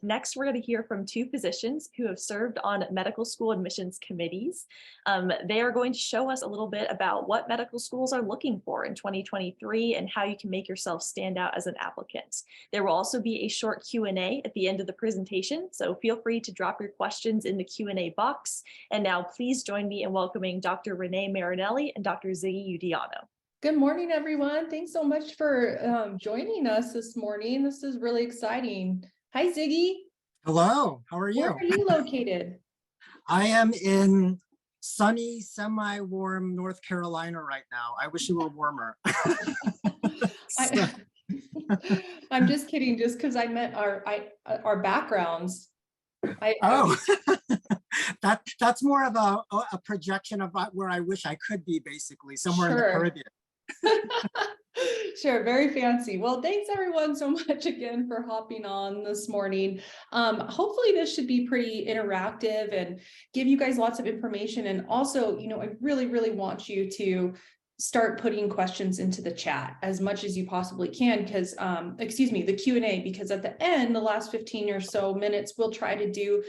Next, we're going to hear from two physicians who have served on medical school admissions committees. They are going to show us a little bit about what medical schools are looking for in 2023 and how you can make yourself stand out as an applicant. There will also be a short Q&A at the end of the presentation, so feel free to drop your questions in the Q&A box. And now please join me in welcoming Dr. Renee Marinelli and Dr. Ziggy Yoediono. Good morning, everyone. Thanks so much for joining us this morning. This is really exciting. Hi, Ziggy. Hello, how are you? Where are you located? I am in sunny, semi-warm North Carolina right now. I wish you were warmer. I'm just kidding, just because I meant our backgrounds. That's more of a projection of where I wish I could be, basically, somewhere in the Caribbean. Sure, very fancy. Well, thanks everyone so much again for hopping on this morning. Hopefully this should be pretty interactive and give you guys lots of information. And also, I really want you to start putting questions into the chat as much as you possibly can, because the Q&A, because at the end, the last 15 or so minutes, we'll try to do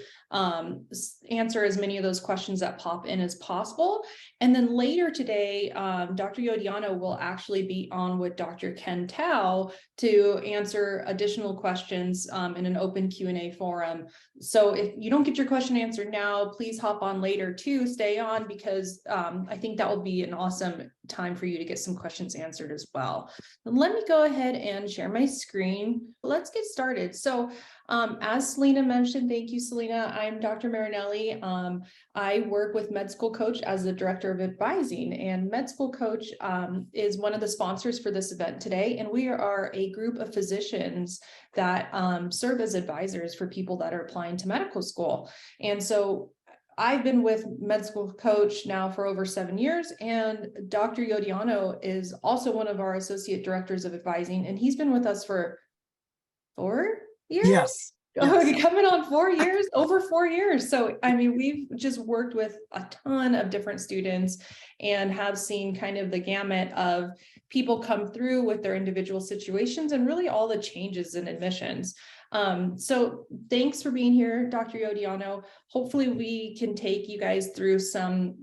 answer as many of those questions that pop in as possible. And then later today, Dr. Yoediono will actually be on with Dr. Ken Tao to answer additional questions in an open Q&A forum. So if you don't get your question answered now, please hop on later too, stay on, because I think that will be an awesome time for you to get some questions answered as well. And let me go ahead and share my screen. Let's get started. So as Selena mentioned, thank you, Selena. I'm Dr. Marinelli. I work with Med School Coach as the Director of Advising, and Med School Coach is one of the sponsors for this event today. And we are a group of physicians that serve as advisors for people that are applying to medical school. And so I've been with Med School Coach now for over 7 years, and Dr. Yoediono is also one of our Associate Directors of Advising, and he's been with us for 4 years? Yes. Coming on 4 years, over 4 years. So, I mean, we've just worked with a ton of different students and have seen kind of the gamut of people come through with their individual situations and really all the changes in admissions. So thanks for being here, Dr. Yoediono. Hopefully we can take you guys through some,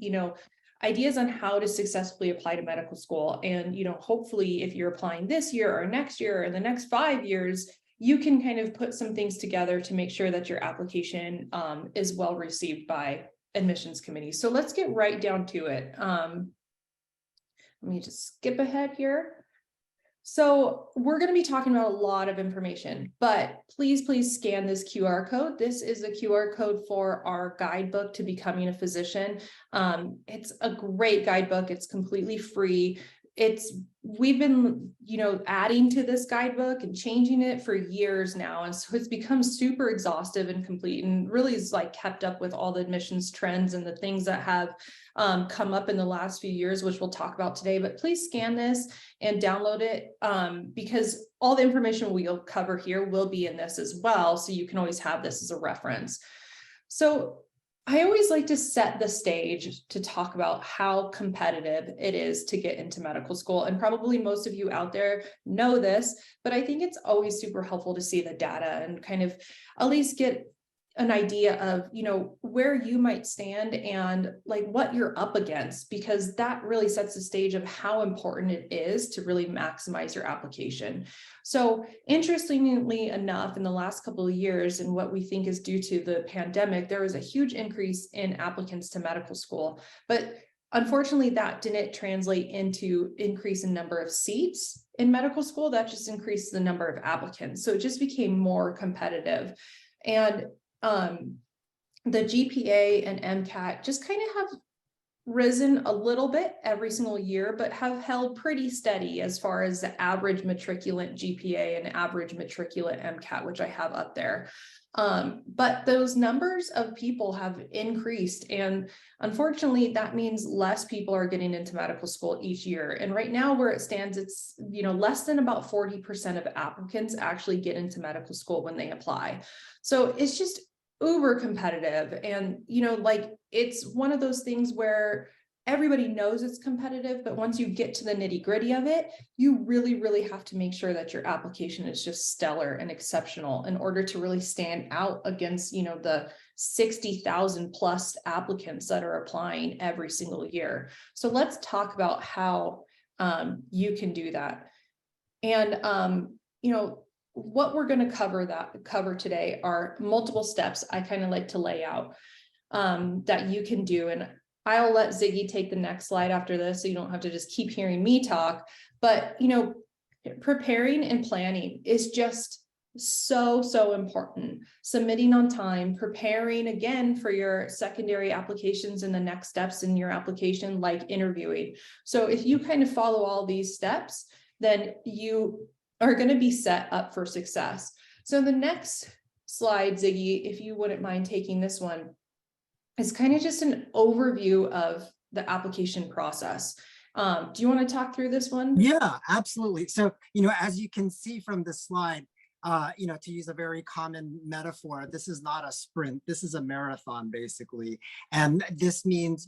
ideas on how to successfully apply to medical school. And, hopefully if you're applying this year or next year or the next 5 years, you can kind of put some things together to make sure that your application is well received by admissions committees. So let's get right down to it. Let me just skip ahead here. So we're going to be talking about a lot of information, but please scan this QR code. This is a QR code for our guidebook to becoming a physician. It's a great guidebook. It's completely free. We've been, adding to this guidebook and changing it for years now. And so it's become super exhaustive and complete, and really is like kept up with all the admissions trends and the things that have come up in the last few years, which we'll talk about today. But please scan this and download it because all the information we'll cover here will be in this as well. So you can always have this as a reference. So I always like to set the stage to talk about how competitive it is to get into medical school. And probably most of you out there know this, but I think it's always super helpful to see the data and kind of at least get an idea of, where you might stand and like what you're up against, because that really sets the stage of how important it is to really maximize your application. So interestingly enough, in the last couple of years, and what we think is due to the pandemic, there was a huge increase in applicants to medical school, but unfortunately that didn't translate into increase in number of seats in medical school. That just increased the number of applicants. So it just became more competitive. And the GPA and MCAT just kind of have risen a little bit every single year, but have held pretty steady as far as the average matriculant GPA and average matriculant MCAT, which I have up there. But those numbers of people have increased, and unfortunately that means less people are getting into medical school each year. And right now where it stands, it's, less than about 40% of applicants actually get into medical school when they apply. So it's just uber competitive. And, it's one of those things where everybody knows it's competitive, but once you get to the nitty gritty of it, you really, really have to make sure that your application is just stellar and exceptional in order to really stand out against, the 60,000 plus applicants that are applying every single year. So let's talk about how you can do that. And, what we're going to cover today are multiple steps I kind of like to lay out that you can do. And I'll let Ziggy take the next slide after this, so you don't have to just keep hearing me talk. But, preparing and planning is just so important. Submitting on time, preparing again for your secondary applications and the next steps in your application, like interviewing. So if you kind of follow all these steps, then you are going to be set up for success. So the next slide, Ziggy, if you wouldn't mind taking this one, is kind of just an overview of the application process. Do you want to talk through this one? Yeah, absolutely. So, as you can see from the slide, to use a very common metaphor, this is not a sprint, this is a marathon, basically. And this means,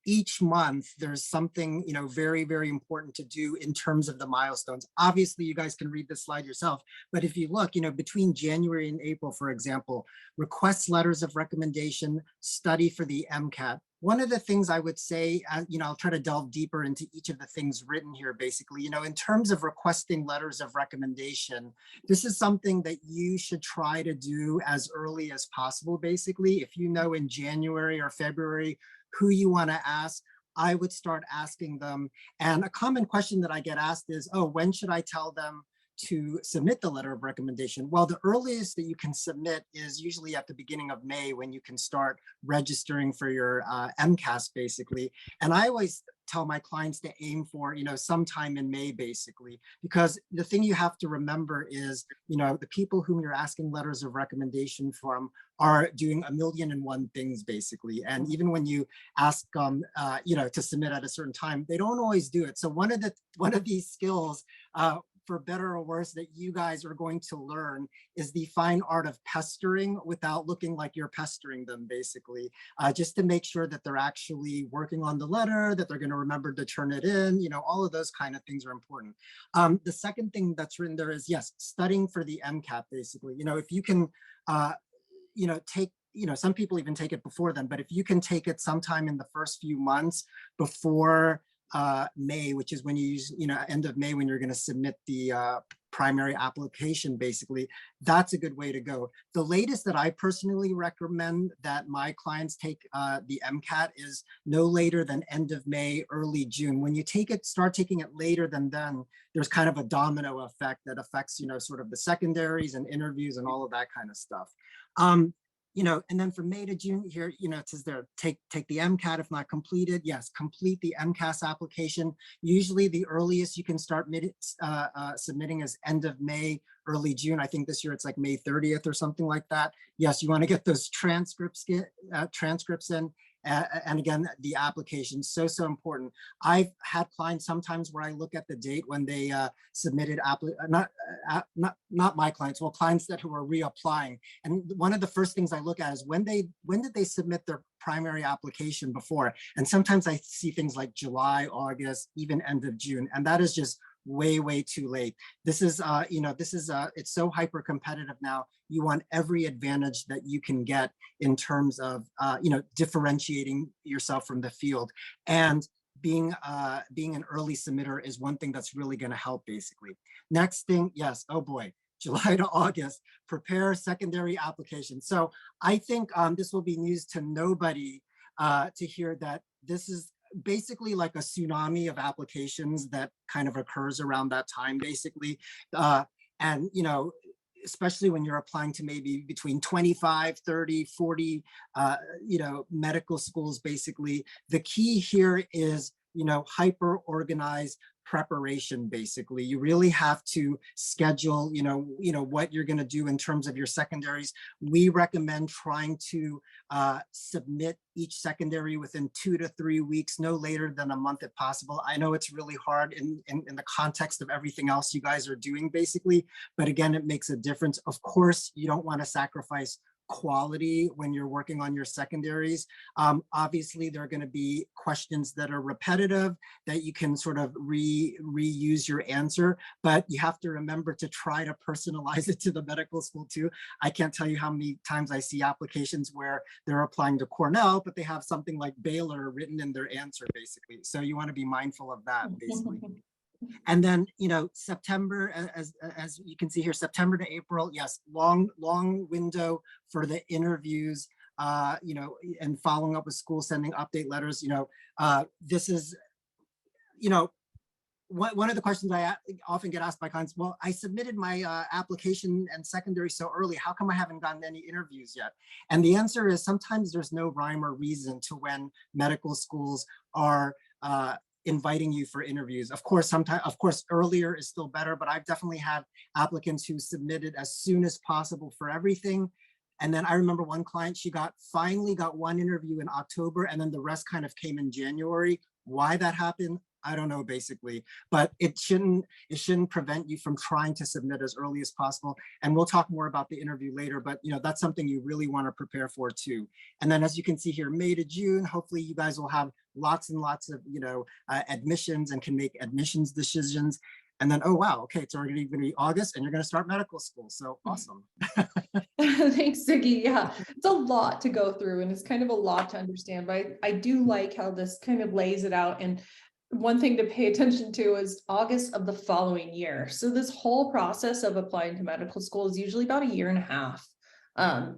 each month there's something, very, very important to do in terms of the milestones. Obviously, you guys can read this slide yourself, but if you look, between January and April, for example, request letters of recommendation, study for the MCAT. One of the things I would say, I'll try to delve deeper into each of the things written here, basically, in terms of requesting letters of recommendation, this is something that you should try to do as early as possible, basically. If you know in January or February who you want to ask, I would start asking them. And a common question that I get asked is, oh, when should I tell them to submit the letter of recommendation? Well, the earliest that you can submit is usually at the beginning of May, when you can start registering for your MCAS, basically. And I always tell my clients to aim for, sometime in May, basically, because the thing you have to remember is, the people whom you're asking letters of recommendation from are doing 1,000,001 things, basically. And even when you ask them, to submit at a certain time, they don't always do it. So one of these skills, for better or worse, that you guys are going to learn is the fine art of pestering without looking like you're pestering them, basically, just to make sure that they're actually working on the letter, that they're going to remember to turn it in, all of those kind of things are important. The second thing that's written there is, yes, studying for the MCAT, basically. If you can, take, some people even take it before then, but if you can take it sometime in the first few months before May, which is when you use, end of May, when you're going to submit the primary application, basically, that's a good way to go. The latest that I personally recommend that my clients take the MCAT is no later than end of May, early June. When you start taking it later than then, there's kind of a domino effect that affects, sort of the secondaries and interviews and all of that kind of stuff. And then from May to June here, it says there, take the MCAT if not completed. Yes, complete the MCAS application. Usually the earliest you can start submitting is end of May, early June. I think this year it's like May 30th or something like that. Yes, you want to get those transcripts in. And again, the application, so important. I've had clients sometimes where I look at the date when they submitted, not my clients, well, clients who are reapplying. And one of the first things I look at is when did they submit their primary application before? And sometimes I see things like July, August, even end of June. And that is just way too late. This is, it's so hyper competitive now. You want every advantage that you can get in terms of, differentiating yourself from the field. And being an early submitter is one thing that's really going to help, basically. Next thing, yes, oh boy, July to August, prepare secondary application. So I think this will be news to nobody to hear that this is basically like a tsunami of applications that kind of occurs around that time, basically. And, especially when you're applying to maybe between 25, 30, 40, medical schools, basically. The key here is, hyper organized preparation, basically. You really have to schedule, what you're going to do in terms of your secondaries. We recommend trying to submit each secondary within 2 to 3 weeks, no later than a month if possible. I know it's really hard in the context of everything else you guys are doing, basically, but again, it makes a difference. Of course, you don't want to sacrifice quality when you're working on your secondaries. Obviously, there are going to be questions that are repetitive that you can sort of reuse your answer, but you have to remember to try to personalize it to the medical school too. I can't tell you how many times I see applications where they're applying to Cornell, but they have something like Baylor written in their answer, basically. So you want to be mindful of that, basically. And then, September, as you can see here, September to April, yes, long window for the interviews, and following up with schools, sending update letters. This is, one of the questions I often get asked by clients, well, I submitted my application and secondary so early, how come I haven't gotten any interviews yet? And the answer is sometimes there's no rhyme or reason to when medical schools are inviting you for interviews. Of course, earlier is still better, but I've definitely had applicants who submitted as soon as possible for everything. And then I remember one client, she finally got one interview in October, and then the rest kind of came in January. Why that happened, I don't know, basically, but it shouldn't prevent you from trying to submit as early as possible. And we'll talk more about the interview later, but that's something you really want to prepare for too. And then as you can see here, May to June, hopefully you guys will have lots and lots of, admissions and can make admissions decisions. And then, oh, wow, okay, it's already going to be August and you're going to start medical school. So awesome. Thanks, Ziggy. Yeah, it's a lot to go through and it's kind of a lot to understand, but I do like how this kind of lays it out. And one thing to pay attention to is August of the following year. So this whole process of applying to medical school is usually about 1.5 years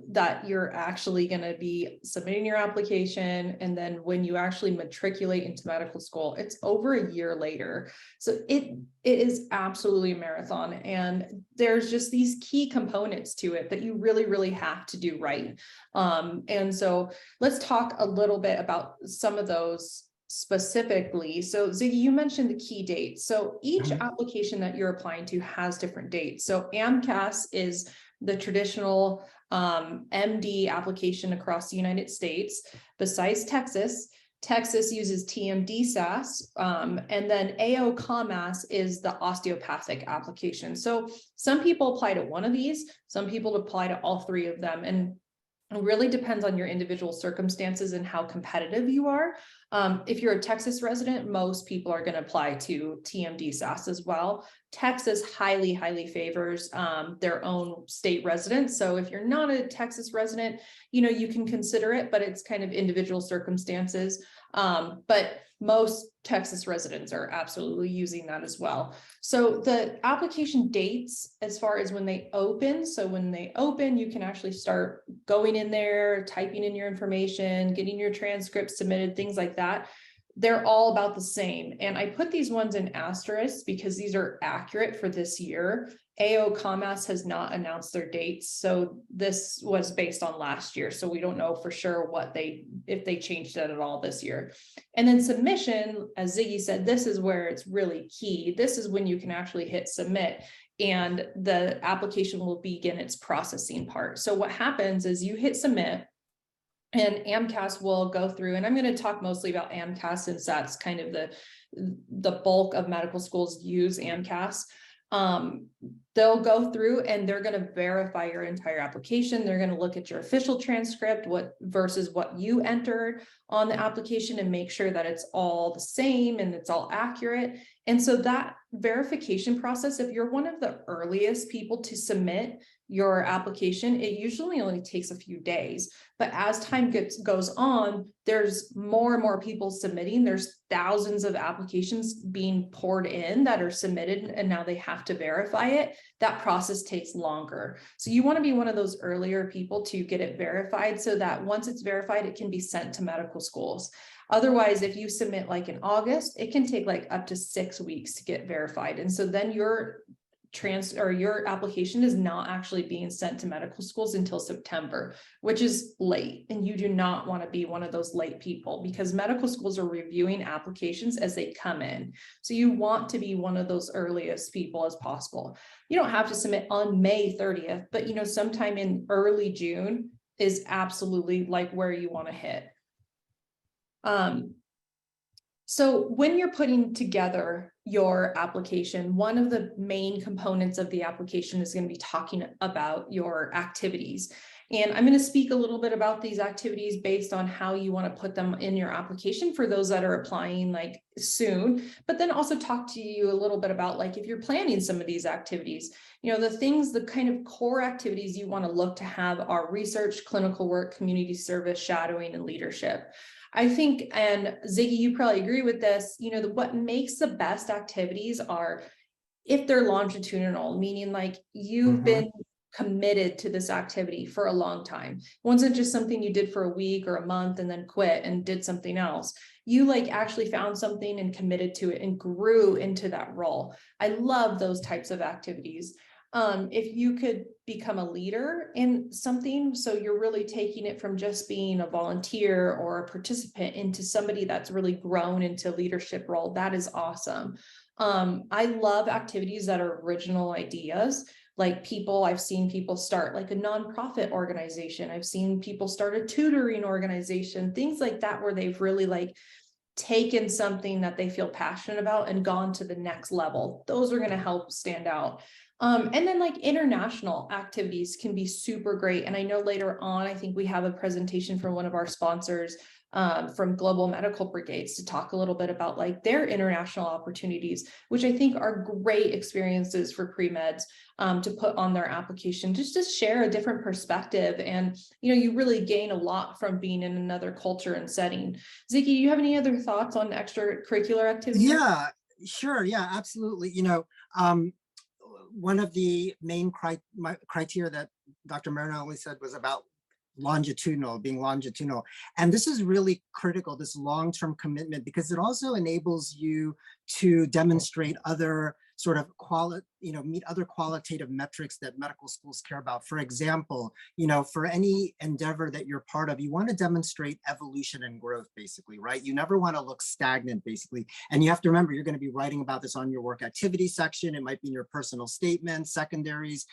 that you're actually going to be submitting your application. And then when you actually matriculate into medical school, it's over 1 year later. So it is absolutely a marathon. And there's just these key components to it that you really, really have to do right. And so let's talk a little bit about some of those specifically. So Ziggy, you mentioned the key dates. So each application that you're applying to has different dates. So AMCAS is the traditional MD application across the United States. Besides Texas uses TMD SAS, and then AO-COMAS is the osteopathic application. So some people apply to one of these, some people apply to all three of them. And it really depends on your individual circumstances and how competitive you are. If you're a Texas resident, most people are going to apply to TMD SAS as well. Texas highly, highly favors their own state residents. So if you're not a Texas resident, you can consider it, but it's kind of individual circumstances. But most Texas residents are absolutely using that as well. So the application dates as far as when they open. So when they open, you can actually start going in there, typing in your information, getting your transcripts submitted, things like that. They're all about the same. And I put these ones in asterisks because these are accurate for this year. AO-COMAS has not announced their dates. So this was based on last year. So we don't know for sure if they changed it at all this year. And then submission, as Ziggy said, this is where it's really key. This is when you can actually hit submit and the application will begin its processing part. So what happens is you hit submit, and AMCAS will go through, and I'm going to talk mostly about AMCAS since that's kind of the bulk of medical schools use AMCAS. They'll go through and they're going to verify your entire application. They're going to look at your official transcript versus what you entered on the application and make sure that it's all the same and it's all accurate. And so that verification process, if you're one of the earliest people to submit your application, it usually only takes a few days. But as time goes on, there's more and more people submitting. There's thousands of applications being poured in that are submitted, and now they have to verify it. That process takes longer. So you want to be one of those earlier people to get it verified so that once it's verified, it can be sent to medical schools. Otherwise, if you submit like in August, it can take like up to 6 weeks to get verified. And so then your application is not actually being sent to medical schools until September, which is late. And you do not want to be one of those late people because medical schools are reviewing applications as they come in. So you want to be one of those earliest people as possible. You don't have to submit on May 30th, but sometime in early June is absolutely like where you want to hit. So when you're putting together your application, one of the main components of the application is going to be talking about your activities. And I'm going to speak a little bit about these activities based on how you want to put them in your application for those that are applying like soon, but then also talk to you a little bit about like if you're planning some of these activities, the kind of core activities you want to look to have are research, clinical work, community service, shadowing, and leadership. I think, and Ziggy, you probably agree with this, what makes the best activities are if they're longitudinal, meaning like you've been committed to this activity for a long time. It wasn't just something you did for a week or a month and then quit and did something else. You like actually found something and committed to it and grew into that role. I love those types of activities. If you could become a leader in something, so you're really taking it from just being a volunteer or a participant into somebody that's really grown into a leadership role, that is awesome. I love activities that are original ideas. Like I've seen people start like a nonprofit organization. I've seen people start a tutoring organization, things like that, where they've really like taken something that they feel passionate about and gone to the next level. Those are going to help stand out. And then like international activities can be super great. And I know later on, I think we have a presentation from one of our sponsors from Global Medical Brigades to talk a little bit about like their international opportunities, which I think are great experiences for pre-meds to put on their application, just to share a different perspective. And, you really gain a lot from being in another culture and setting. Ziggy, do you have any other thoughts on extracurricular activities? Yeah, sure. Yeah, absolutely. One of the main criteria that Dr. Marinelli said was about being longitudinal. And this is really critical, this long-term commitment, because it also enables you to demonstrate other sort of meet other qualitative metrics that medical schools care about. For example, for any endeavor that you're part of, you want to demonstrate evolution and growth, basically, right? You never want to look stagnant, basically. And you have to remember, you're going to be writing about this on your work activity section. It might be in your personal statement, secondaries,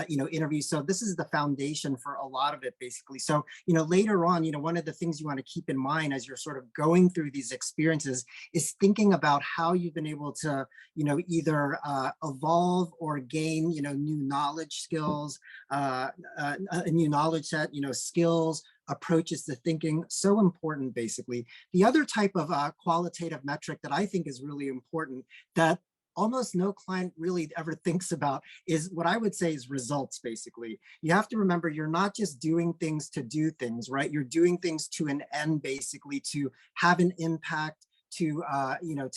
interviews. So this is the foundation for a lot of it, basically. So, later on, one of the things you want to keep in mind as you're sort of going through these experiences is thinking about how you've been able to, either evolve or gain, new knowledge skills, a new knowledge set, skills, approaches to thinking, so important, basically. The other type of qualitative metric that I think is really important that almost no client really ever thinks about is what I would say is results, basically. You have to remember, you're not just doing things to do things, right? You're doing things to an end, basically, to have an impact, to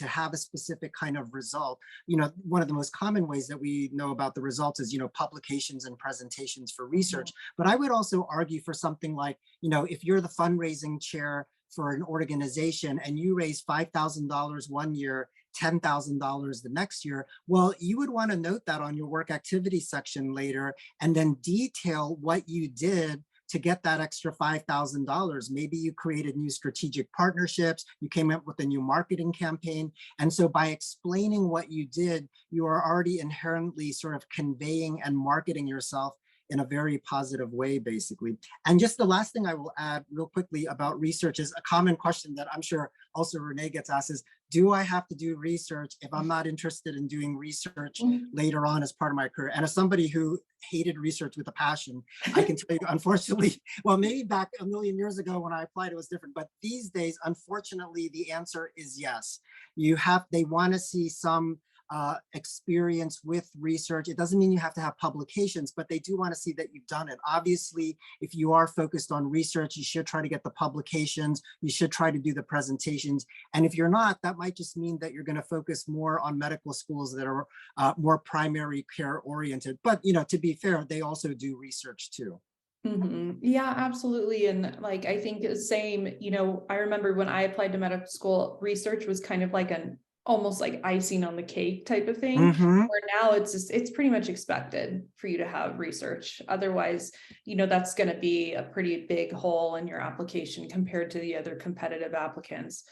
have a specific kind of result. One of the most common ways that we know about the results is, publications and presentations for research. But I would also argue for something like, if you're the fundraising chair for an organization and you raise $5,000 one year, $10,000 the next year, well, you would want to note that on your work activity section later, and then detail what you did to get that extra $5,000. Maybe you created new strategic partnerships, you came up with a new marketing campaign. And so by explaining what you did, you are already inherently sort of conveying and marketing yourself in a very positive way, basically. And just the last thing I will add real quickly about research is a common question that I'm sure also Renee gets asked is, do I have to do research if I'm not interested in doing research later on as part of my career? And as somebody who hated research with a passion, I can tell you, unfortunately, well, maybe back a million years ago when I applied, it was different. But these days, unfortunately, the answer is yes. They want to see some experience with research. It doesn't mean you have to have publications, but they do want to see that you've done it. Obviously, if you are focused on research, you should try to get the publications, you should try to do the presentations. And if you're not, that might just mean that you're going to focus more on medical schools that are more primary care oriented. But, to be fair, they also do research too. Yeah, absolutely. And like, I think the same, I remember when I applied to medical school, research was kind of like almost like icing on the cake type of thing, where now it's pretty much expected for you to have research. Otherwise, that's going to be a pretty big hole in your application compared to the other competitive applicants.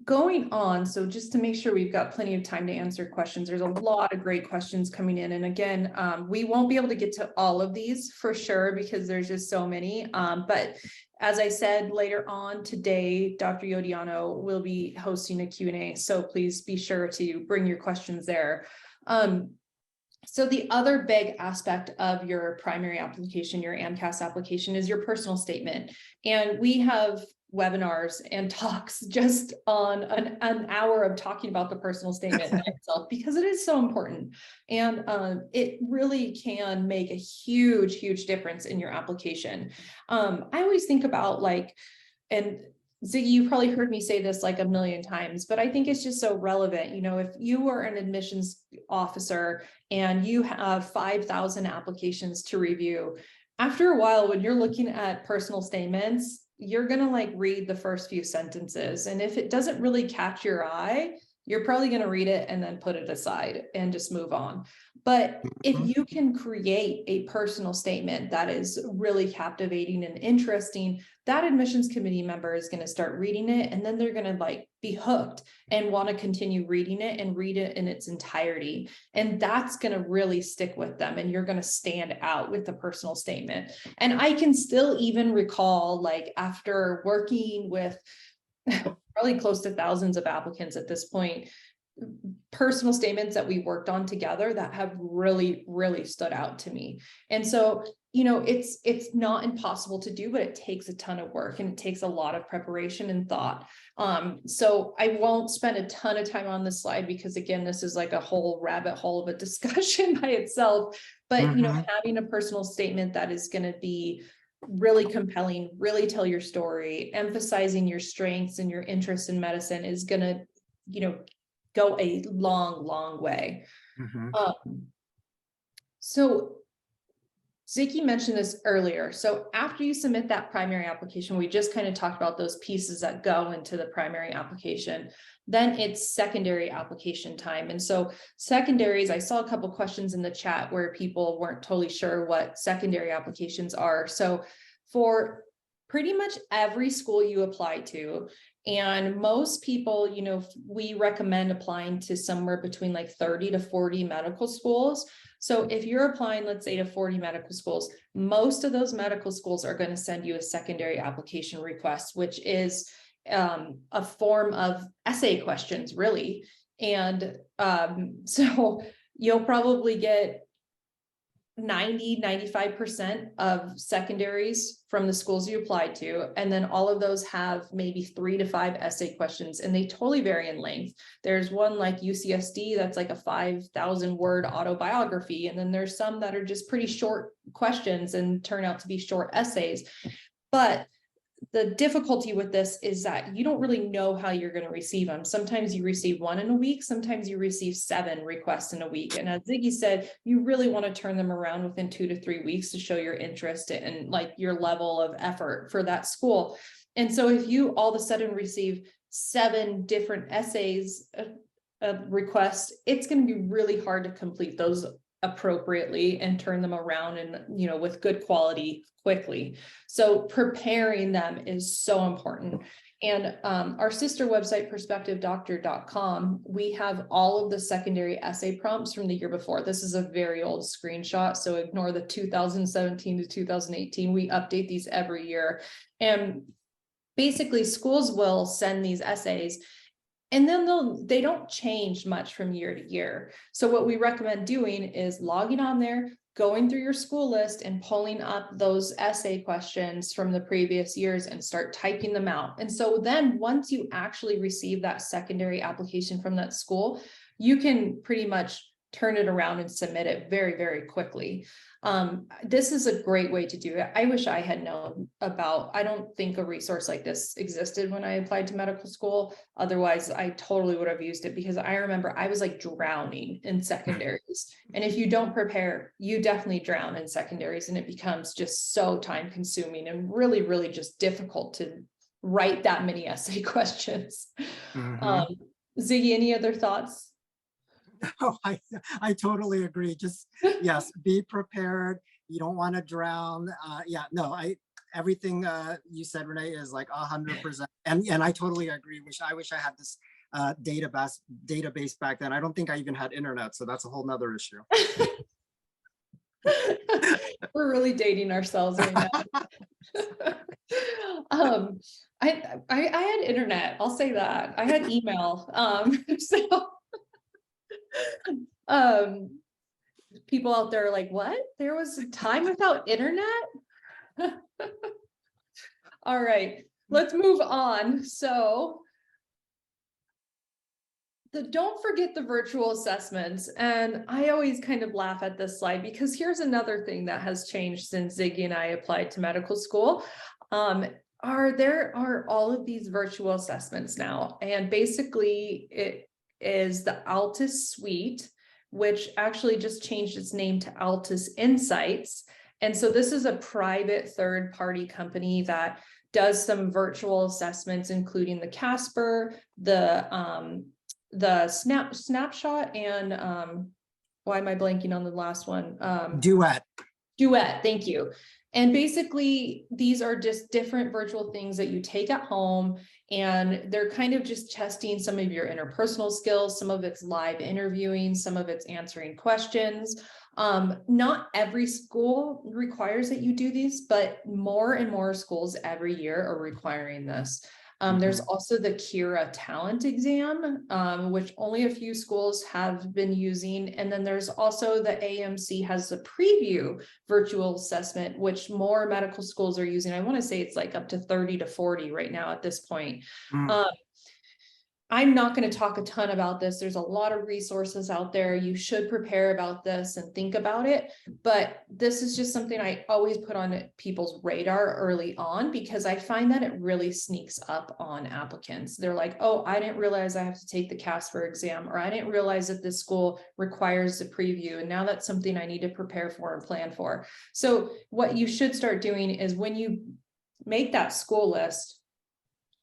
Going on, so just to make sure we've got plenty of time to answer questions, there's a lot of great questions coming in. And again, we won't be able to get to all of these for sure, because there's just so many. But as I said, later on today, Dr. Yoediono will be hosting a Q&A. So please be sure to bring your questions there. So the other big aspect of your primary application, your AMCAS application, is your personal statement. And we have webinars and talks just on an hour of talking about the personal statement by itself, because it is so important. And it really can make a huge, huge difference in your application. I always think about like, and Ziggy, you probably heard me say this like a million times, but I think it's just so relevant. You know, if you are an admissions officer and you have 5,000 applications to review, after a while, when you're looking at personal statements, you're going to like read the first few sentences. And if it doesn't really catch your eye, you're probably going to read it and then put it aside and just move on. But if you can create a personal statement that is really captivating and interesting, that admissions committee member is going to start reading it, and then they're going to like be hooked and want to continue reading it and read it in its entirety. And that's going to really stick with them, and you're going to stand out with the personal statement. And I can still even recall, like, after working with probably close to thousands of applicants at this point, personal statements that we worked on together that have really, really stood out to me. And so, you know, it's not impossible to do, but it takes a ton of work and it takes a lot of preparation and thought. So I won't spend a ton of time on this slide, because again, this is like a whole rabbit hole of a discussion by itself. But, you know, having a personal statement that is going to be really compelling, really tell your story, emphasizing your strengths and your interest in medicine is going to, you know, go a long, long way. So Ziggy mentioned this earlier. So after you submit that primary application, we just kind of talked about those pieces that go into the primary application. Then it's secondary application time. And so secondaries, I saw a couple questions in the chat where people weren't totally sure what secondary applications are. So for pretty much every school you apply to, and most people, you know, we recommend applying to somewhere between like 30 to 40 medical schools. So if you're applying, let's say, to 40 medical schools, most of those medical schools are going to send you a secondary application request, which is a form of essay questions, really. And so you'll probably get 95% of secondaries from the schools you applied to. And then all of those have maybe 3 to 5 essay questions, and they totally vary in length. There's one like UCSD that's like a 5,000 word autobiography. And then there's some that are just pretty short questions and turn out to be short essays. But the difficulty with this is that you don't really know how you're going to receive them. Sometimes you receive 1 in a week, sometimes you receive 7 requests in a week. And as Ziggy said, you really want to turn them around within 2 to 3 weeks to show your interest and like your level of effort for that school. And so if you all of a sudden receive 7 different essays requests, it's going to be really hard to complete those appropriately and turn them around and, you know, with good quality quickly. So preparing them is so important. And our sister website, perspectivedoctor.com, we have all of the secondary essay prompts from the year before. This is a very old screenshot, so ignore the 2017 to 2018. We update these every year. And basically schools will send these essays, and then they don't change much from year to year. So what we recommend doing is logging on there, going through your school list and pulling up those essay questions from the previous years and start typing them out. And so then once you actually receive that secondary application from that school, you can pretty much turn it around and submit it very, very quickly. This is a great way to do it. I wish I had known about, I don't think a resource like this existed when I applied to medical school. Otherwise, I totally would have used it, because I remember I was like drowning in secondaries. And if you don't prepare, you definitely drown in secondaries, and it becomes just so time consuming and really, really just difficult to write that many essay questions. Ziggy, any other thoughts? Oh, I totally agree. Just, yes, be prepared. You don't want to drown. Yeah, no, everything you said, Renee, is like 100%. And I totally agree. I wish I had this database back then. I don't think I even had internet, so that's a whole nother issue. We're really dating ourselves right now. I had internet. I'll say that. I had email. people out there are like, what? There was a time without internet? All right, let's move on. So don't forget the virtual assessments. And I always kind of laugh at this slide because here's another thing that has changed since Ziggy and I applied to medical school. There are all of these virtual assessments now. And basically it is the Altus Suite, which actually just changed its name to Altus Insights. And so this is a private third-party company that does some virtual assessments, including the Casper, the snapshot, and why am I blanking on the last one? Duet. Thank you. And basically these are just different virtual things that you take at home, and they're kind of just testing some of your interpersonal skills. Some of it's live interviewing, some of it's answering questions. Not every school requires that you do these, but more and more schools every year are requiring this. There's also the Kira talent exam, which only a few schools have been using. And then there's also the AMC has the preview virtual assessment, which more medical schools are using. I want to say it's like up to 30 to 40 right now at this point. I'm not going to talk a ton about this. There's a lot of resources out there. You should prepare about this and think about it. But this is just something I always put on people's radar early on, because I find that it really sneaks up on applicants. They're like, oh, I didn't realize I have to take the Casper exam, or I didn't realize that this school requires the preview. And now that's something I need to prepare for and plan for. So what you should start doing is when you make that school list,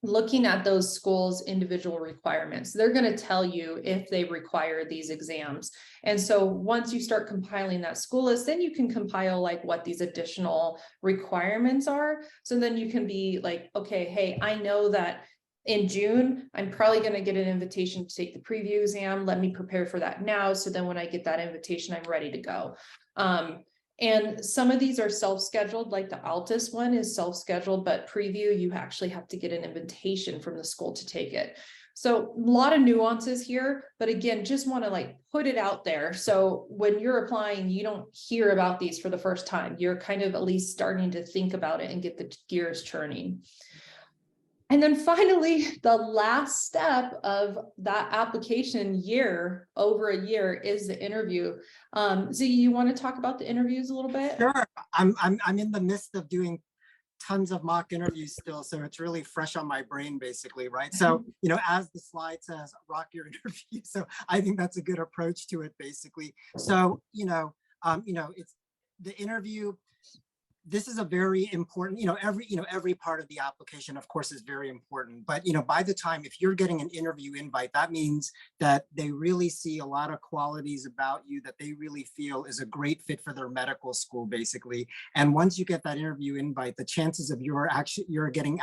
looking at those schools' individual requirements. They're going to tell you if they require these exams. And so once you start compiling that school list, then you can compile like what these additional requirements are. So then you can be like, okay, hey, I know that in June, I'm probably going to get an invitation to take the preview exam. Let me prepare for that now. So then when I get that invitation, I'm ready to go. And some of these are self-scheduled, like the Altus one is self-scheduled, but preview, you actually have to get an invitation from the school to take it. So a lot of nuances here, but again, just want to like put it out there. So when you're applying, you don't hear about these for the first time. You're kind of at least starting to think about it and get the gears churning. And then finally, the last step of that application year, over a year, is the interview. Ziggy, you want to talk about the interviews a little bit? Sure. I'm in the midst of doing tons of mock interviews still, so it's really fresh on my brain, basically, right? So, you know, as the slide says, rock your interview. So I think that's a good approach to it, basically. So, it's the interview. This is a very important, every part of the application, of course, is very important. But, by the time, if you're getting an interview invite, that means that they really see a lot of qualities about you that they really feel is a great fit for their medical school, basically. And once you get that interview invite, the chances of you're getting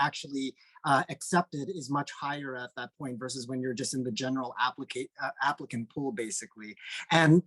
accepted is much higher at that point versus when you're just in the general applicant pool, basically. And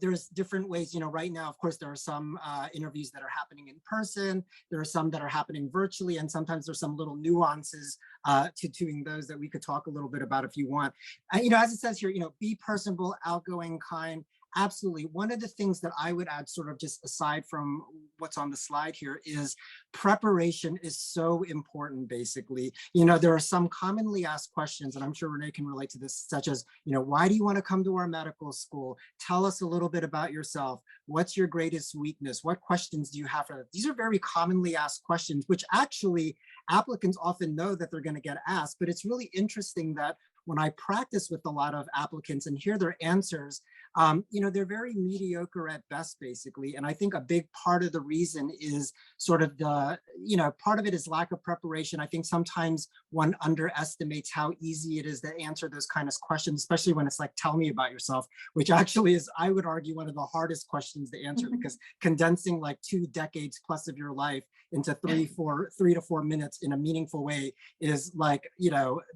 there's different ways, right now, of course, there are some interviews that are happening in person. There are some that are happening virtually, and sometimes there's some little nuances to doing those that we could talk a little bit about if you want. As it says here, be personable, outgoing, kind. Absolutely. One of the things that I would add, sort of just aside from what's on the slide here, is preparation is so important, basically. There are some commonly asked questions, and I'm sure Renee can relate to this, such as, why do you want to come to our medical school? Tell us a little bit about yourself. What's your greatest weakness? What questions do you have for that? These are very commonly asked questions, which actually applicants often know that they're going to get asked, but it's really interesting that when I practice with a lot of applicants and hear their answers, they're very mediocre at best, basically. And I think a big part of the reason is sort of part of it is lack of preparation. I think sometimes one underestimates how easy it is to answer those kind of questions, especially when it's like, tell me about yourself, which actually is, I would argue, one of the hardest questions to answer, because condensing like 2 decades plus of your life into 3 to 4 minutes in a meaningful way is like,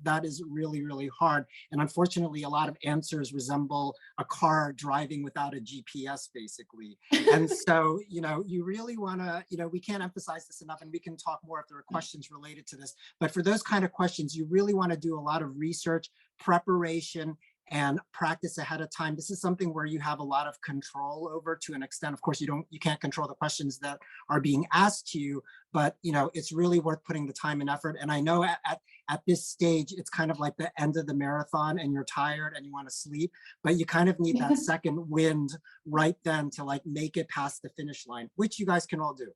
that is really, really hard. And unfortunately, a lot of answers resemble a car driving without a GPS, basically. And so, you really want to, we can't emphasize this enough, and we can talk more if there are questions related to this. But for those kind of questions, you really want to do a lot of research, preparation, and practice ahead of time. This is something where you have a lot of control over to an extent. Of course, you can't control the questions that are being asked to you, but it's really worth putting the time and effort. And I know at this stage, it's kind of like the end of the marathon and you're tired and you want to sleep, but you kind of need that second wind right then to like make it past the finish line, which you guys can all do.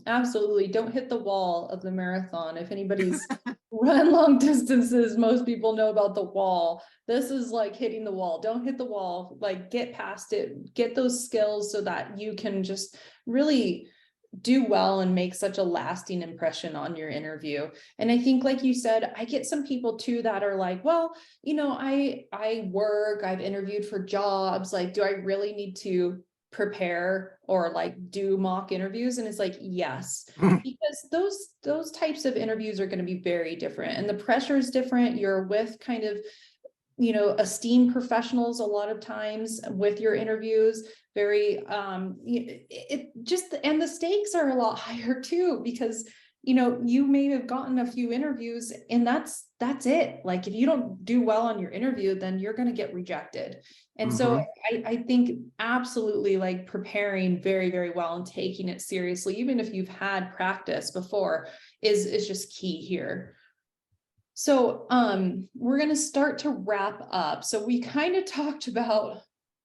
Absolutely. Don't hit the wall of the marathon. If anybody's run long distances, most people know about the wall. This is like hitting the wall. Don't hit the wall, like get past it, get those skills so that you can just really do well and make such a lasting impression on your interview. And I think, like you said, I get some people too that are like, well, I work, I've interviewed for jobs. Like, do I really need to prepare or like do mock interviews? And it's like, yes, because those types of interviews are going to be very different and the pressure is different. You're with kind of esteemed professionals a lot of times with your interviews, very and the stakes are a lot higher too, because you may have gotten a few interviews and that's it. Like if you don't do well on your interview, then you're going to get rejected. And so I think absolutely like preparing very, very well and taking it seriously, even if you've had practice before, is just key here. So we're going to start to wrap up. So we kind of talked about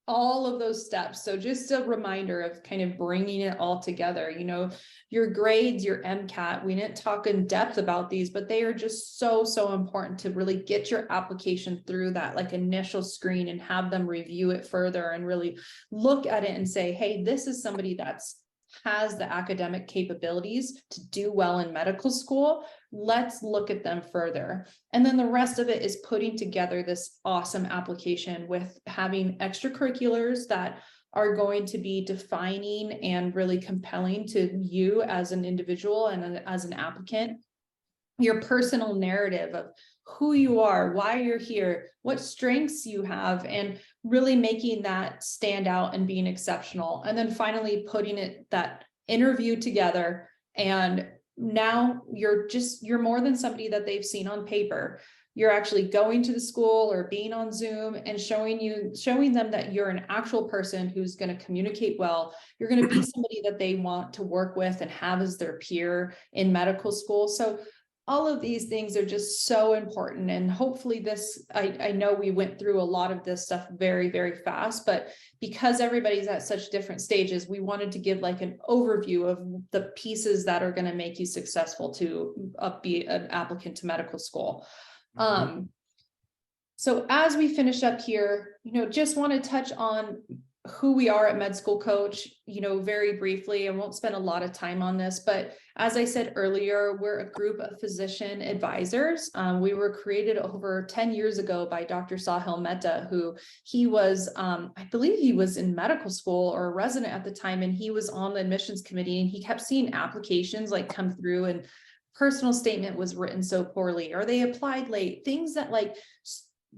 all of those steps. So just a reminder of kind of bringing it all together, your grades, your MCAT, we didn't talk in depth about these, but they are just so, so important to really get your application through that like initial screen and have them review it further and really look at it and say, hey, this is somebody has the academic capabilities to do well in medical school. Let's look at them further. And then the rest of it is putting together this awesome application with having extracurriculars that are going to be defining and really compelling to you as an individual and as an applicant. Your personal narrative of who you are, why you're here, what strengths you have, and really making that stand out and being exceptional. And then finally putting that interview together. And now you're more than somebody that they've seen on paper. You're actually going to the school or being on Zoom and showing them that you're an actual person who's going to communicate well. You're going to be somebody that they want to work with and have as their peer in medical school. So all of these things are just so important. And hopefully I know we went through a lot of this stuff very, very fast, but because everybody's at such different stages, we wanted to give like an overview of the pieces that are going to make you successful to be an applicant to medical school. So as we finish up here, just want to touch on who we are at Med School Coach, very briefly. I won't spend a lot of time on this, but as I said earlier, we're a group of physician advisors. We were created over 10 years ago by Dr. Sahil Mehta, who he was, I believe he was in medical school or a resident at the time, and he was on the admissions committee, and he kept seeing applications like come through and personal statement was written so poorly, or they applied late, things that like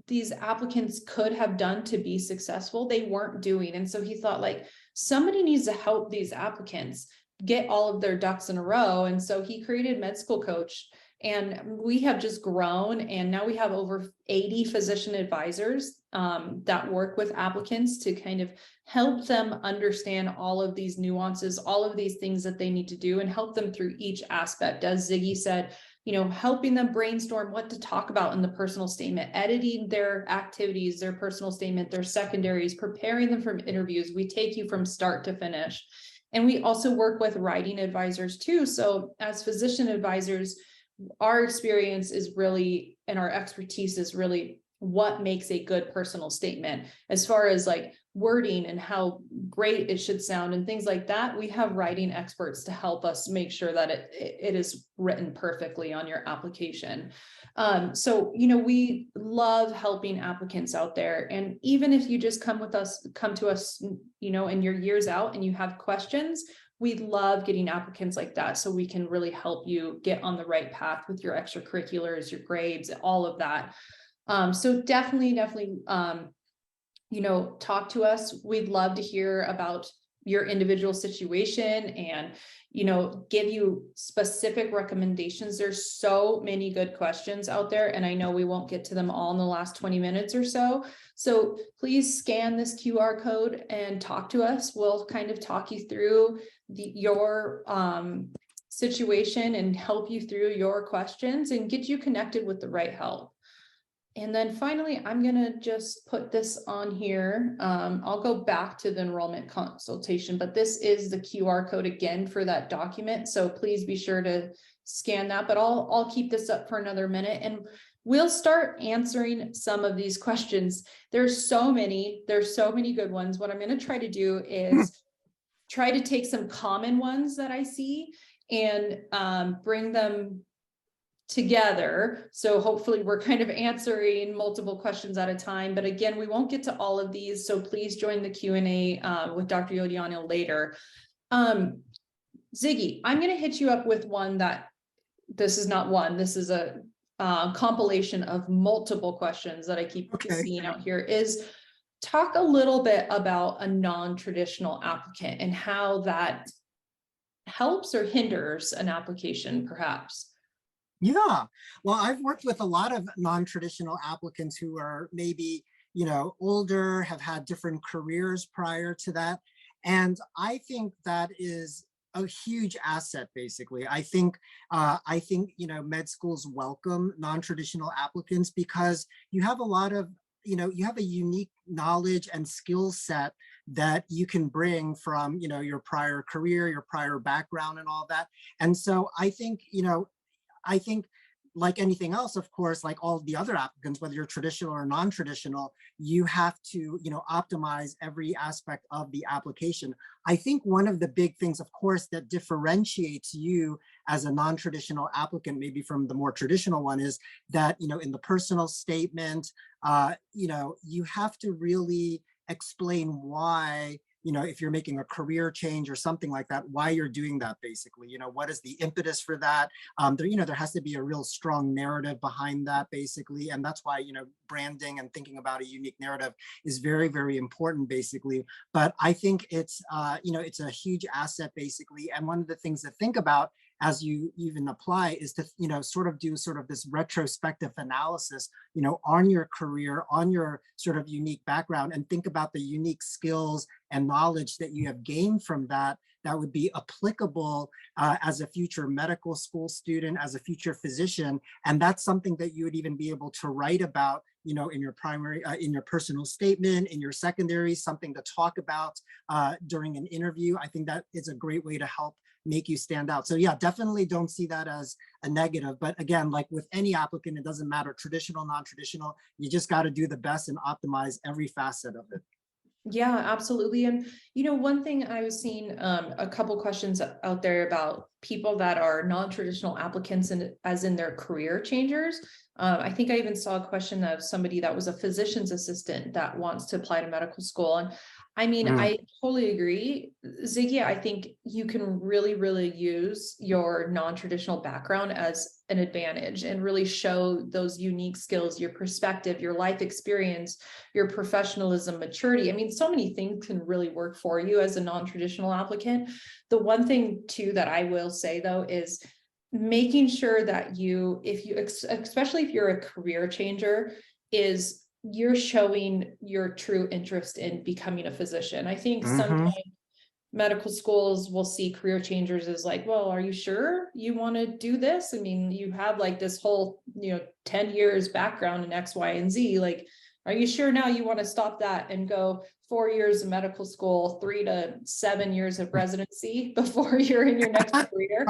these applicants could have done to be successful, they weren't doing. And so he thought like somebody needs to help these applicants get all of their ducks in a row. And so he created Med School Coach, and we have just grown. And now we have over 80 physician advisors that work with applicants to kind of help them understand all of these nuances, all of these things that they need to do, and help them through each aspect. As Ziggy said, helping them brainstorm what to talk about in the personal statement, editing their activities, their personal statement, their secondaries, preparing them for interviews. We take you from start to finish. And we also work with writing advisors too. So as physician advisors, our experience is really, and our expertise is really what makes a good personal statement as far as like wording and how great it should sound and things like that. We have writing experts to help us make sure that it is written perfectly on your application. So, we love helping applicants out there. And even if you just come to us, in your years out and you have questions, we love getting applicants like that so we can really help you get on the right path with your extracurriculars, your grades, all of that. So definitely, talk to us. We'd love to hear about your individual situation and, you know, give you specific recommendations. There's so many good questions out there, and I know we won't get to them all in the last 20 minutes or so. So please scan this QR code and talk to us. We'll kind of talk you through your situation and help you through your questions and get you connected with the right help. And then finally, I'm going to just put this on here. I'll go back to the enrollment consultation, but this is the QR code again for that document. So please be sure to scan that, but I'll keep this up for another minute and we'll start answering some of these questions. There's so many good ones. What I'm going to try to do is try to take some common ones that I see and bring them together. So hopefully we're kind of answering multiple questions at a time, but again, we won't get to all of these. So please join the Q&A with Dr. Yoediono later. Ziggy, I'm going to hit you up with one that this is not one, this is a compilation of multiple questions that I keep seeing out here. Is talk a little bit about a non-traditional applicant and how that helps or hinders an application perhaps. Yeah, well, I've worked with a lot of non-traditional applicants who are maybe, you know, older, have had different careers prior to that. And I think that is a huge asset, basically. I think, you know, med schools welcome non-traditional applicants because you have a lot of, you know, you have a unique knowledge and skill set that you can bring from, you know, your prior career, your prior background and all that. And so I think, you know, I think like anything else, of course, like all the other applicants, whether you're traditional or non-traditional, you have to, you know, optimize every aspect of the application. I think one of the big things, of course, that differentiates you as a non-traditional applicant, maybe from the more traditional one, is that, you know, in the personal statement, you know, you have to really explain why, you know, if you're making a career change or something like that, why you're doing that, basically, you know, what is the impetus for that? There, you know, there has to be a real strong narrative behind that, basically. And that's why, you know, branding and thinking about a unique narrative is very, very important, basically. But I think it's, you know, it's a huge asset, basically. And one of the things to think about as you even apply is to, you know, sort of do sort of this retrospective analysis, you know, on your career, on your sort of unique background, and think about the unique skills and knowledge that you have gained from that, that would be applicable as a future medical school student, as a future physician. And that's something that you would even be able to write about, you know, in your primary, in your personal statement, in your secondary, something to talk about during an interview. I think that is a great way to help make you stand out. So yeah, definitely don't see that as a negative. But again, like with any applicant, it doesn't matter, traditional, non-traditional, you just got to do the best and optimize every facet of it. Yeah, absolutely. And, you know, one thing I was seeing a couple questions out there about people that are non-traditional applicants and as in their career changers. I think I even saw a question of somebody that was a physician's assistant that wants to apply to medical school. And I mean, I totally agree, Ziggy. I think you can really, really use your non-traditional background as an advantage and really show those unique skills, your perspective, your life experience, your professionalism, maturity. I mean, so many things can really work for you as a non-traditional applicant. The one thing too that I will say though is making sure that you, especially if you're a career changer, is you're showing your true interest in becoming a physician. I think sometimes medical schools will see career changers as like, well, are you sure you want to do this? I mean, you have like this whole, you know, 10 years background in X, Y, and Z. Like, are you sure now you want to stop that and go 4 years of medical school, 3 to 7 years of residency before you're in your next career?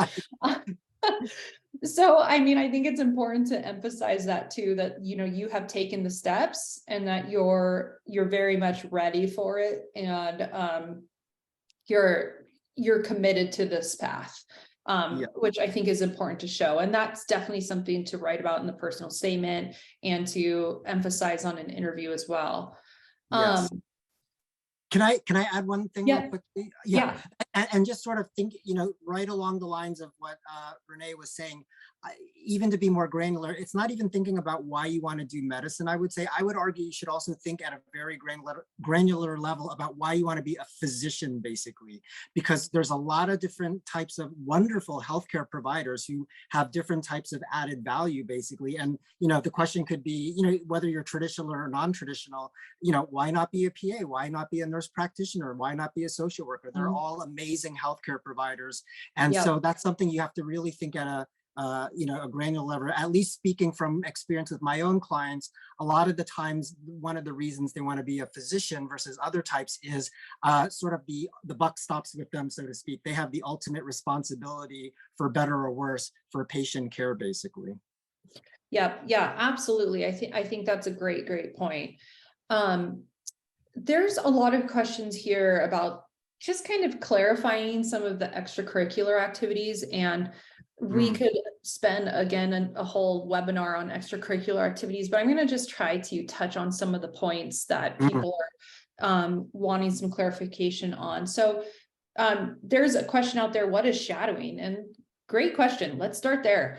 So, I mean, I think it's important to emphasize that too, that, you know, you have taken the steps and that you're very much ready for it. And you're committed to this path, which I think is important to show. And that's definitely something to write about in the personal statement and to emphasize on an interview as well. Yes. Can I add one thing real quickly? Yeah. And just sort of think, you know, right along the lines of what Renee was saying, even to be more granular, it's not even thinking about why you want to do medicine. I would say, I would argue you should also think at a very granular level about why you want to be a physician, basically, because there's a lot of different types of wonderful healthcare providers who have different types of added value, basically. And, the question could be, whether you're traditional or non-traditional, why not be a PA? Why not be a nurse practitioner? Why not be a social worker? They're all amazing healthcare providers. And so that's something you have to really think at a granular level. At least speaking from experience with my own clients, a lot of the times, one of the reasons they want to be a physician versus other types is sort of the buck stops with them, so to speak. They have the ultimate responsibility, for better or worse, for patient care, basically. Yeah, absolutely. I think that's a great point. There's a lot of questions here about just kind of clarifying some of the extracurricular activities, and we could spend again a whole webinar on extracurricular activities, but I'm going to just try to touch on some of the points that people are wanting some clarification on. So there's a question out there: what is shadowing? And great question. Let's start there.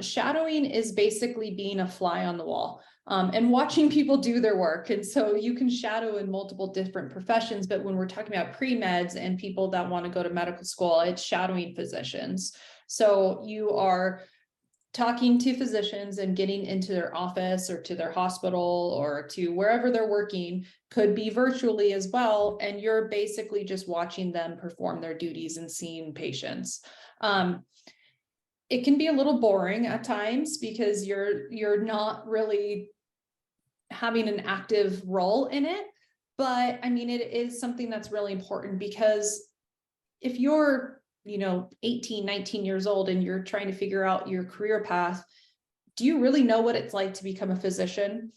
Shadowing is basically being a fly on the wall and watching people do their work. And so you can shadow in multiple different professions, but when we're talking about pre-meds and people that want to go to medical school, it's shadowing physicians. So you are talking to physicians and getting into their office or to their hospital or to wherever they're working, could be virtually as well. And you're basically just watching them perform their duties and seeing patients. It can be a little boring at times because you're not really having an active role in it. But I mean, it is something that's really important, because if you're 18, 19 years old and you're trying to figure out your career path, do you really know what it's like to become a physician?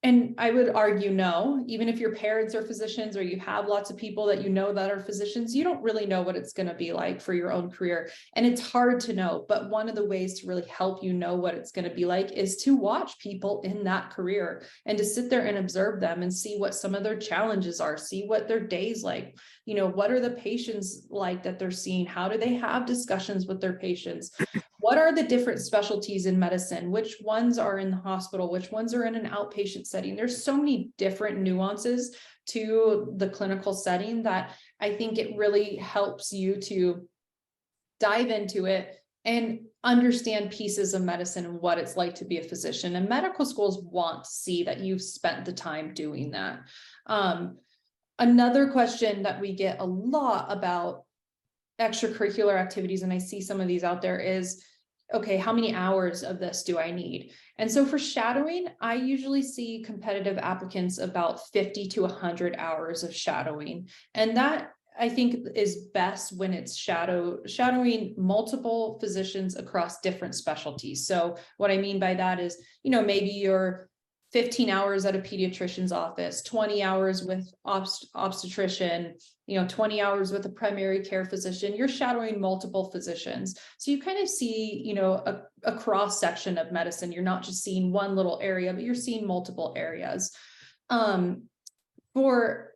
And I would argue no. Even if your parents are physicians or you have lots of people that that are physicians, you don't really know what it's going to be like for your own career. And it's hard to know. But one of the ways to really help you know what it's going to be like is to watch people in that career and to sit there and observe them and see what some of their challenges are, see what their days like, what are the patients like that they're seeing? How do they have discussions with their patients? What are the different specialties in medicine? Which ones are in the hospital? Which ones are in an outpatient setting? There's so many different nuances to the clinical setting that I think it really helps you to dive into it and understand pieces of medicine and what it's like to be a physician. And medical schools want to see that you've spent the time doing that. Another question that we get a lot about extracurricular activities, and I see some of these out there, is, okay, how many hours of this do I need? And so for shadowing, I usually see competitive applicants about 50 to 100 hours of shadowing. And that, I think, is best when it's shadowing multiple physicians across different specialties. So what I mean by that is, maybe you're 15 hours at a pediatrician's office, 20 hours with obstetrician, 20 hours with a primary care physician. You're shadowing multiple physicians. So you kind of see, a cross section of medicine. You're not just seeing one little area, but you're seeing multiple areas. Before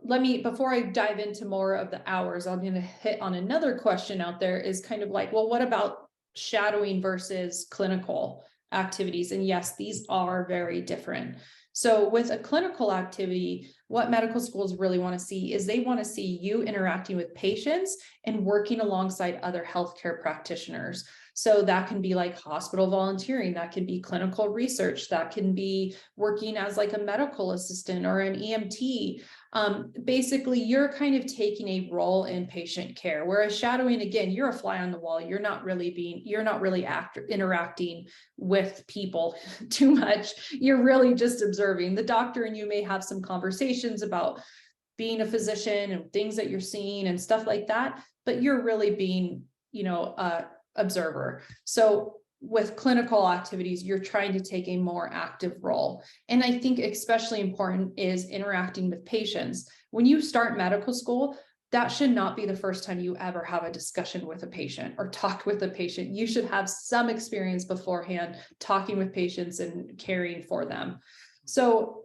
I dive into more of the hours, I'm going to hit on another question out there, is kind of like, well, what about shadowing versus clinical activities? And yes, these are very different. So with a clinical activity, what medical schools really want to see is they want to see you interacting with patients and working alongside other healthcare practitioners. So that can be like hospital volunteering, that can be clinical research, that can be working as like a medical assistant or an EMT. Basically, you're kind of taking a role in patient care. Whereas shadowing, again, you're a fly on the wall. You're not really interacting with people too much. You're really just observing. The doctor and you may have some conversations about being a physician and things that you're seeing and stuff like that, but you're really being, observer. So with clinical activities, you're trying to take a more active role. And I think especially important is interacting with patients. When you start medical school, that should not be the first time you ever have a discussion with a patient or talk with a patient. You should have some experience beforehand talking with patients and caring for them. So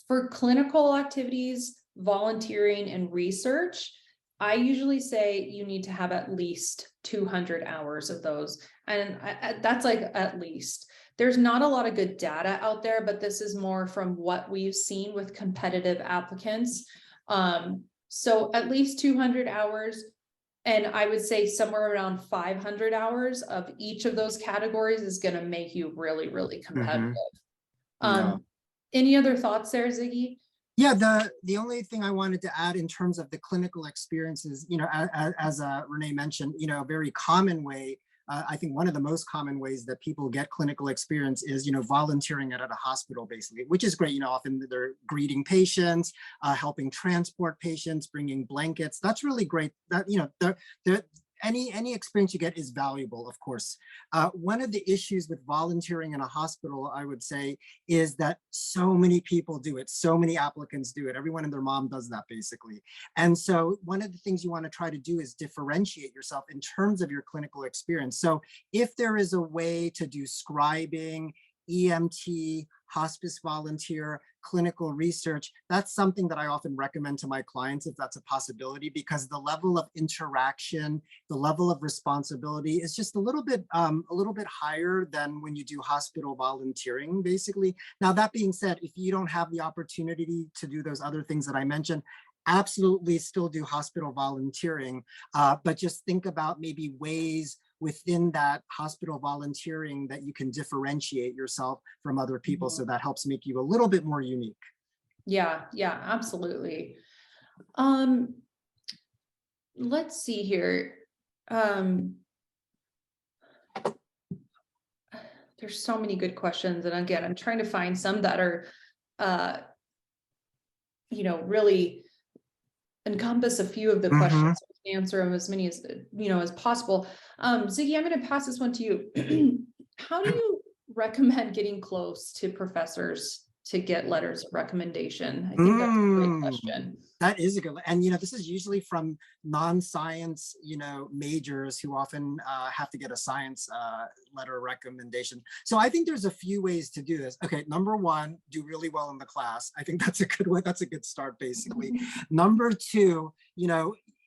for clinical activities, volunteering, and research, I usually say you need to have at least 200 hours of those. And that's like at least. There's not a lot of good data out there, but this is more from what we've seen with competitive applicants. So at least 200 hours. And I would say somewhere around 500 hours of each of those categories is going to make you really, really competitive. Yeah. Any other thoughts there, Ziggy? Yeah, the only thing I wanted to add in terms of the clinical experiences, as Renee mentioned, a very common way, I think one of the most common ways that people get clinical experience is, volunteering at a hospital, basically, which is great. Often they're greeting patients, helping transport patients, bringing blankets. That's really great. That, any experience you get is valuable, of course. One of the issues with volunteering in a hospital, I would say, is that so many people do it. So many applicants do it. Everyone and their mom does that, basically. And so one of the things you want to try to do is differentiate yourself in terms of your clinical experience. So if there is a way to do scribing, EMT, hospice volunteer, clinical research, that's something that I often recommend to my clients if that's a possibility, because the level of interaction, the level of responsibility is just a little bit higher than when you do hospital volunteering, basically. Now, that being said, if you don't have the opportunity to do those other things that I mentioned, absolutely still do hospital volunteering, but just think about maybe ways within that hospital volunteering that you can differentiate yourself from other people. So that helps make you a little bit more unique. Yeah, absolutely. Let's see here. There's so many good questions. And again, I'm trying to find some that are, really encompass a few of the questions, answer them as many as as possible. Ziggy, I'm going to pass this one to you. How do you recommend getting close to professors to get letters of recommendation? I think that's a great question. That is a good one. And, this is usually from non-science, majors who often have to get a science letter of recommendation. So I think there's a few ways to do this. Okay, number one, do really well in the class. I think that's a good one. That's a good start, basically. Number two,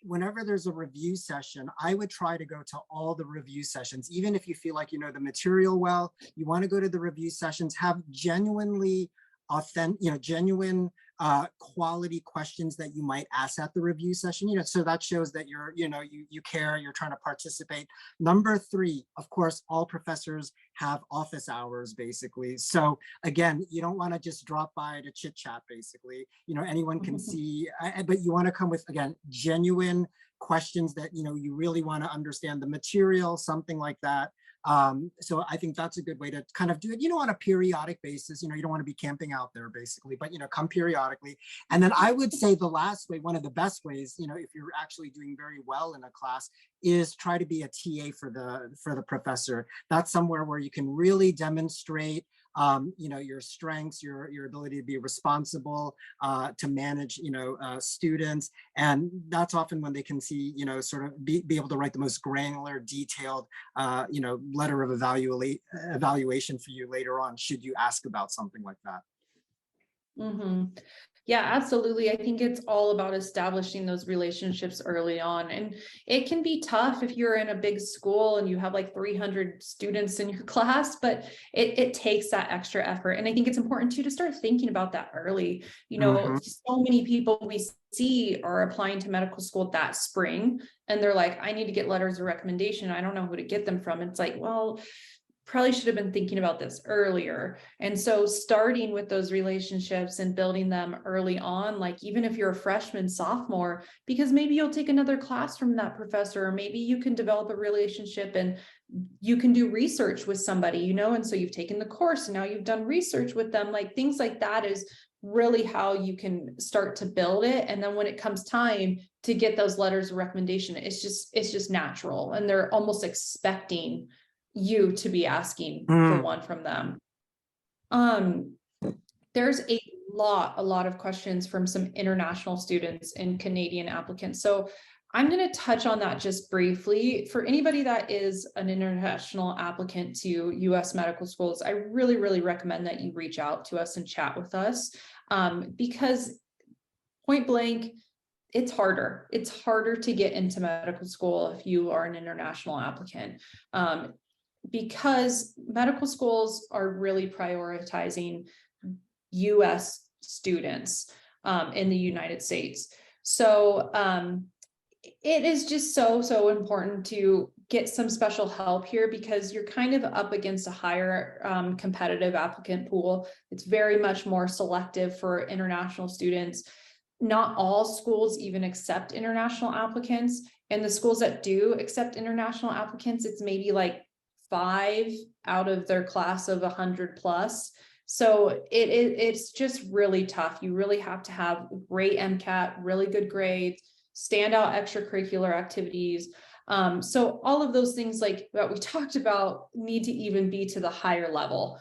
whenever there's a review session, I would try to go to all the review sessions. Even if you feel like you know the material well, you want to go to the review sessions, have genuinely authentic, genuine quality questions that you might ask at the review session, so that shows that you're, you care, you're trying to participate. Number three, of course, all professors have office hours, basically. So again, you don't want to just drop by to chit chat, basically. Anyone can see, but you want to come with, again, genuine questions that, you really want to understand the material, something like that. So I think that's a good way to kind of do it, on a periodic basis. You don't want to be camping out there, basically, but, come periodically. And then I would say the last way, one of the best ways, if you're actually doing very well in a class, is try to be a TA for the professor. That's somewhere where you can really demonstrate your strengths, your ability to be responsible, to manage, students. And that's often when they can see, sort of be able to write the most granular, detailed, letter of evaluation for you later on, should you ask about something like that. Yeah, absolutely. I think it's all about establishing those relationships early on. And it can be tough if you're in a big school and you have like 300 students in your class, but it takes that extra effort. And I think it's important too to start thinking about that early. So many people we see are applying to medical school that spring, and they're like, I need to get letters of recommendation. I don't know who to get them from. It's like, well, probably should have been thinking about this earlier. And so starting with those relationships and building them early on, like even if you're a freshman, sophomore, because maybe you'll take another class from that professor, or maybe you can develop a relationship and you can do research with somebody, and so you've taken the course and now you've done research with them, like things like that is really how you can start to build it. And then when it comes time to get those letters of recommendation, it's just natural, and they're almost expecting you to be asking for one from them. There's a lot of questions from some international students and Canadian applicants. So I'm going to touch on that just briefly. For anybody that is an international applicant to US medical schools, I really, really recommend that you reach out to us and chat with us, because point blank, it's harder. It's harder to get into medical school if you are an international applicant, because medical schools are really prioritizing US students in the United States. So it is just so important to get some special help here, because you're kind of up against a higher competitive applicant pool. It's very much more selective for international students. Not all schools even accept international applicants, and the schools that do accept international applicants, it's maybe like 5 out of their class of 100 plus. So it's just really tough. You really have to have great MCAT, really good grades, standout extracurricular activities. So all of those things like that we talked about need to even be to the higher level.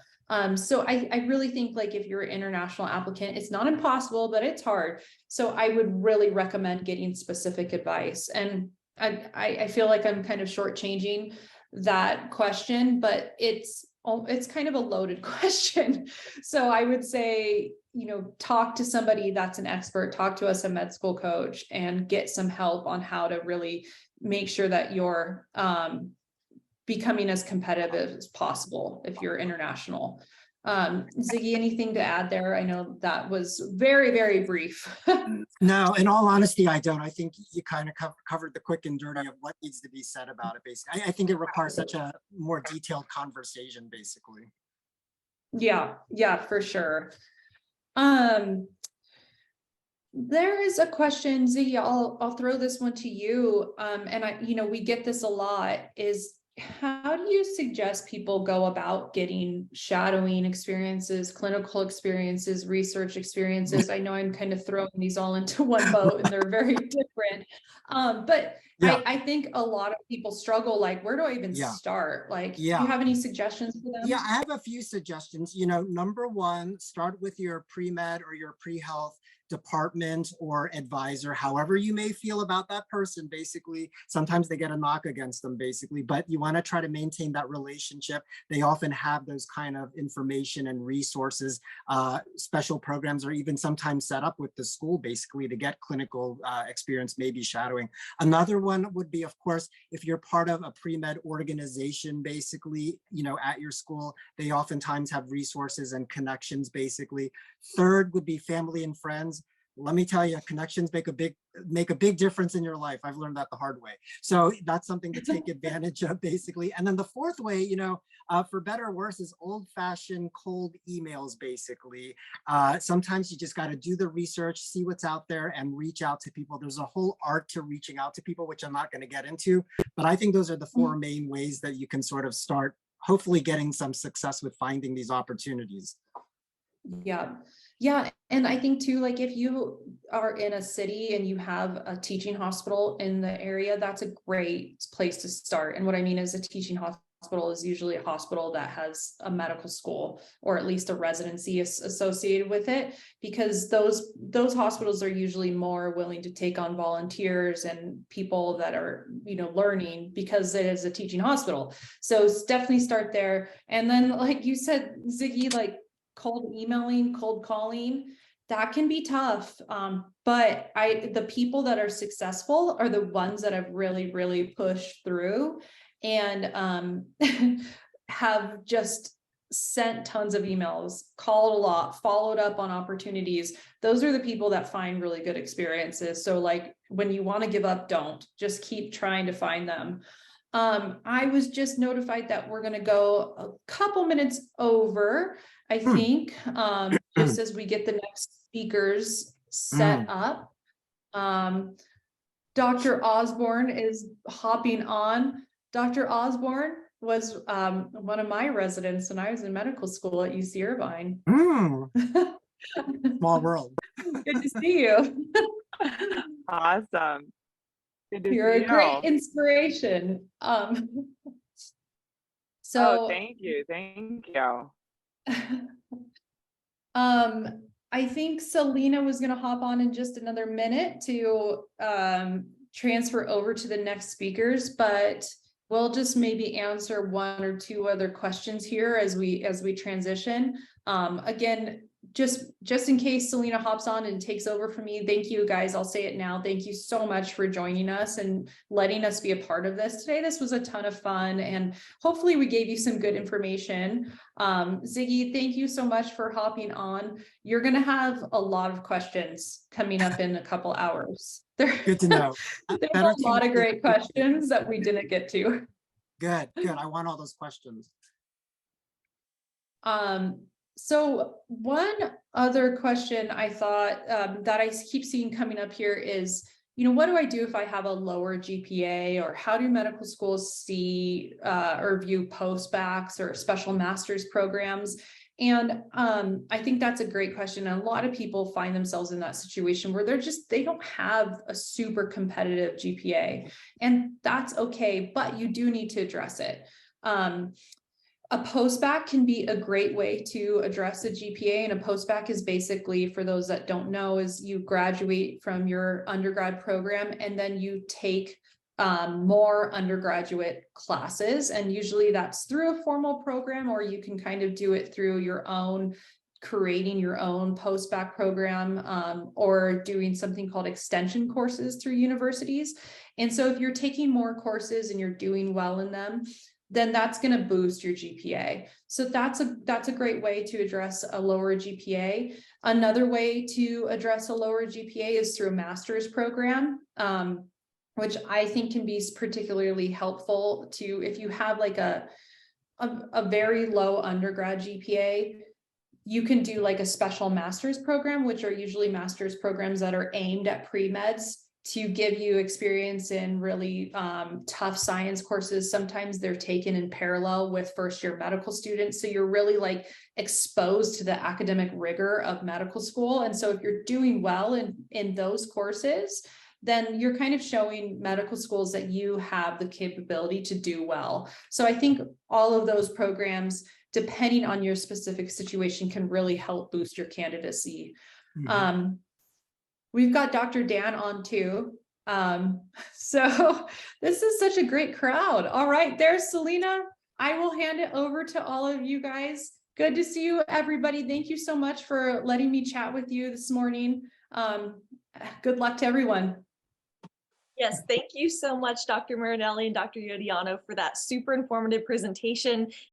So I really think like if you're an international applicant, it's not impossible, but it's hard. So I would really recommend getting specific advice. And I feel like I'm kind of shortchanging that question, but it's kind of a loaded question. So I would say, talk to somebody that's an expert, talk to us, a med school coach, and get some help on how to really make sure that you're becoming as competitive as possible if you're international. Ziggy, anything to add there? I know that was very, very brief. No, in all honesty, I don't. I think you kind of covered the quick and dirty of what needs to be said about it. Basically, I think it requires such a more detailed conversation, basically. Yeah, for sure. There is a question, Ziggy, I'll throw this one to you. And we get this a lot, is how do you suggest people go about getting shadowing experiences, clinical experiences, research experiences? I know I'm kind of throwing these all into one boat and they're very different. But yeah. I think a lot of people struggle, like, where do I even start? Like, do you have any suggestions for them? Yeah, I have a few suggestions. Number one, start with your pre-med or your pre-health department or advisor, however you may feel about that person. Basically, sometimes they get a knock against them, basically, but you want to try to maintain that relationship. They often have those kind of information and resources, special programs, or even sometimes set up with the school, basically, to get clinical experience, maybe shadowing. Another one would be, of course, if you're part of a pre-med organization, basically, at your school, they oftentimes have resources and connections, basically. Third would be family and friends. Let me tell you, connections make a big difference in your life. I've learned that the hard way. So that's something to take advantage of, basically. And then the fourth way, for better or worse, is old-fashioned cold emails, basically. Sometimes you just got to do the research, see what's out there, and reach out to people. There's a whole art to reaching out to people, which I'm not going to get into. But I think those are the four main ways that you can sort of start, hopefully getting some success with finding these opportunities. Yeah. And I think too, like if you are in a city and you have a teaching hospital in the area, that's a great place to start. And what I mean is a teaching hospital is usually a hospital that has a medical school or at least a residency associated with it, because those hospitals are usually more willing to take on volunteers and people that are, learning, because it is a teaching hospital. So definitely start there. And then, like you said, Ziggy, like, cold emailing, cold calling, that can be tough. But the people that are successful are the ones that have really, really pushed through and have just sent tons of emails, called a lot, followed up on opportunities. Those are the people that find really good experiences. So like when you want to give up, don't, just keep trying to find them. I was just notified that we're going to go a couple minutes over, I think, just as we get the next speakers set up. Dr. Osborne is hopping on. Dr. Osborne was one of my residents when I was in medical school at UC Irvine. Small world. Good to see you. Awesome. You're a great inspiration. So thank you. I think Selena was going to hop on in just another minute to transfer over to the next speakers, but we'll just maybe answer one or two other questions here as we transition. Again, just in case Selena hops on and takes over for me, thank you guys. I'll say it now. Thank you so much for joining us and letting us be a part of this today. This was a ton of fun, and hopefully we gave you some good information. Ziggy, thank you so much for hopping on. You're going to have a lot of questions coming up in a couple hours. Good to know. There's a lot of great questions that we didn't get to. Good. I want all those questions. So one other question I thought that I keep seeing coming up here is, what do I do if I have a lower GPA, or how do medical schools see or view post-bacs or special master's programs? And I think that's a great question. And a lot of people find themselves in that situation where they don't have a super competitive GPA, and that's okay, but you do need to address it. A post-bac can be a great way to address a GPA, and a post-bac is basically, for those that don't know, is you graduate from your undergrad program and then you take more undergraduate classes, and usually that's through a formal program, or you can kind of do it through creating your own post-bac program, or doing something called extension courses through universities. And so if you're taking more courses and you're doing well in them, then that's going to boost your GPA. So that's a great way to address a lower GPA. Another way to address a lower GPA is through a master's program, which I think can be particularly helpful to, if you have like a very low undergrad GPA, you can do like a special master's program, which are usually master's programs that are aimed at pre-meds, to give you experience in really tough science courses. Sometimes they're taken in parallel with first-year medical students. So you're really like exposed to the academic rigor of medical school. And so if you're doing well in those courses, then you're kind of showing medical schools that you have the capability to do well. So I think all of those programs, depending on your specific situation, can really help boost your candidacy. Mm-hmm. We've got Dr. Dan on too. So this is such a great crowd. All right, there's Selena. I will hand it over to all of you guys. Good to see you, everybody. Thank you so much for letting me chat with you this morning. Good luck to everyone. Yes, thank you so much, Dr. Marinelli and Dr. Yoediono, for that super informative presentation.